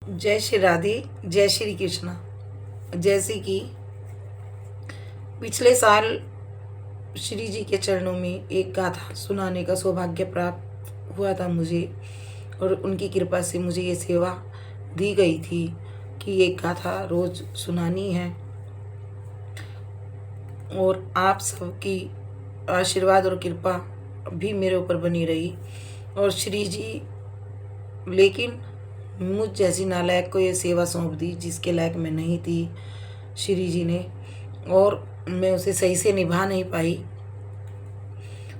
जय श्री राधे, जय श्री कृष्णा। जैसे कि पिछले साल श्री जी के चरणों में एक गाथा सुनाने का सौभाग्य प्राप्त हुआ था मुझे, और उनकी कृपा से मुझे ये सेवा दी गई थी कि एक गाथा रोज सुनानी है। और आप सबकी आशीर्वाद और कृपा भी मेरे ऊपर बनी रही। और श्री जी लेकिन मुझ जैसी नालायक को ये सेवा सौंप दी जिसके लायक मैं नहीं थी श्री जी ने, और मैं उसे सही से निभा नहीं पाई।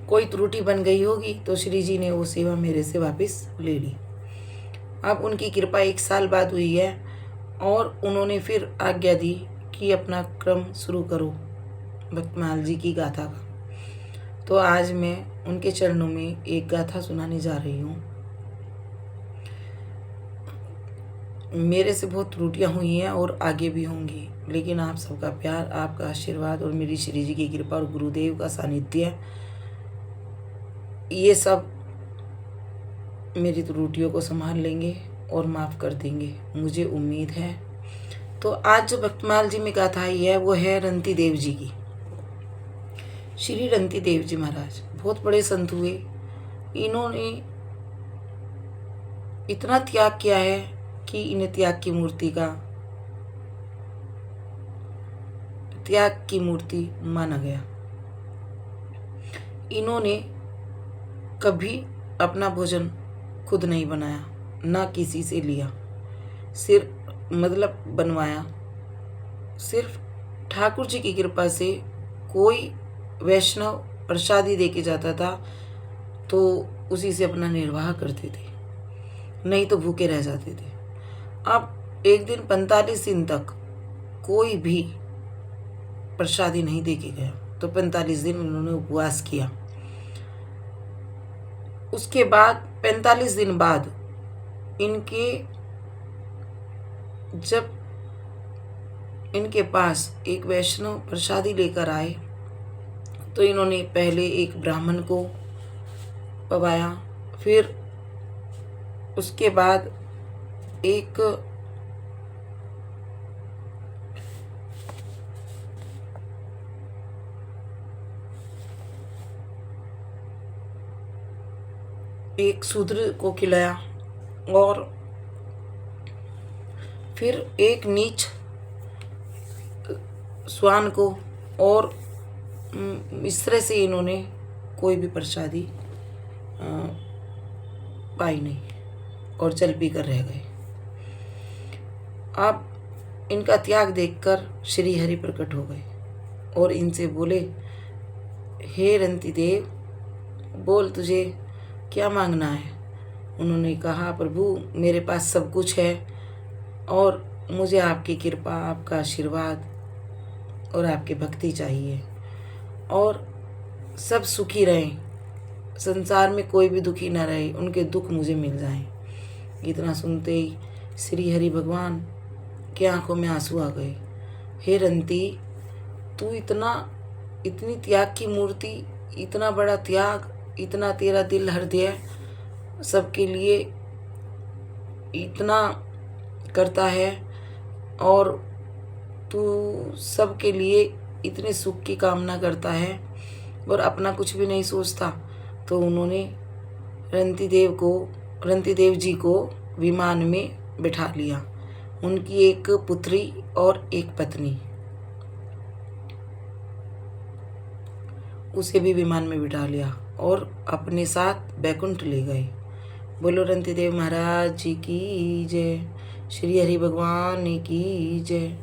कोई त्रुटि बन गई होगी तो श्री जी ने वो सेवा मेरे से वापस ले ली। अब उनकी कृपा 1 साल बाद हुई है और उन्होंने फिर आज्ञा दी कि अपना क्रम शुरू करो भक्तमाल जी की गाथा का। तो आज मैं उनके चरणों में एक गाथा सुनाने जा रही हूँ। मेरे से बहुत त्रुटियां हुई हैं और आगे भी होंगी, लेकिन आप सबका प्यार, आपका आशीर्वाद और मेरी श्री जी की कृपा और गुरुदेव का सानिध्य, ये सब मेरी त्रुटियों को संभाल लेंगे और माफ़ कर देंगे, मुझे उम्मीद है। तो आज जो भक्तमाल जी में गाथा आई है वो है रंती देव जी की। श्री रंती देव जी महाराज बहुत बड़े संत हुए। इन्होंने इतना त्याग किया है कि इन्हें त्याग की मूर्ति माना गया। इन्होंने कभी अपना भोजन खुद नहीं बनाया, ना किसी से लिया, सिर्फ बनवाया। सिर्फ ठाकुर जी की कृपा से कोई वैष्णव प्रसादी दे के जाता था तो उसी से अपना निर्वाह करते थे, नहीं तो भूखे रह जाते थे। अब एक दिन 45 दिन तक कोई भी प्रसादी नहीं दे के गया, तो 45 दिन उन्होंने उपवास किया। उसके बाद 45 दिन बाद जब इनके पास एक वैष्णव प्रसादी लेकर आए तो इन्होंने पहले एक ब्राह्मण को पवाया, फिर उसके बाद एक शूद्र को खिलाया, और फिर एक नीच श्वान को, और इस तरह से इन्होंने कोई भी प्रसादी पाई नहीं और जल पी कर रह गए। अब इनका त्याग देखकर श्री हरि प्रकट हो गए और इनसे बोले, हे रंती देव, बोल तुझे क्या मांगना है। उन्होंने कहा, प्रभु मेरे पास सब कुछ है और मुझे आपकी कृपा, आपका आशीर्वाद और आपकी भक्ति चाहिए, और सब सुखी रहें, संसार में कोई भी दुखी ना रहे, उनके दुख मुझे मिल जाएं। इतना सुनते ही श्री हरि भगवान की आंखों में आंसू आ गए। हे रंती, तू इतनी त्याग की मूर्ति, इतना बड़ा त्याग, इतना तेरा दिल हृदय सबके लिए इतना करता है, और तू सबके लिए इतने सुख की कामना करता है और अपना कुछ भी नहीं सोचता। तो उन्होंने रंती देव जी को विमान में बिठा लिया, उनकी एक पुत्री और एक पत्नी, उसे भी विमान में बिठा लिया और अपने साथ बैकुंठ ले गए। बोलो रंती देव महाराज जी की जय, श्री हरि भगवान की जय।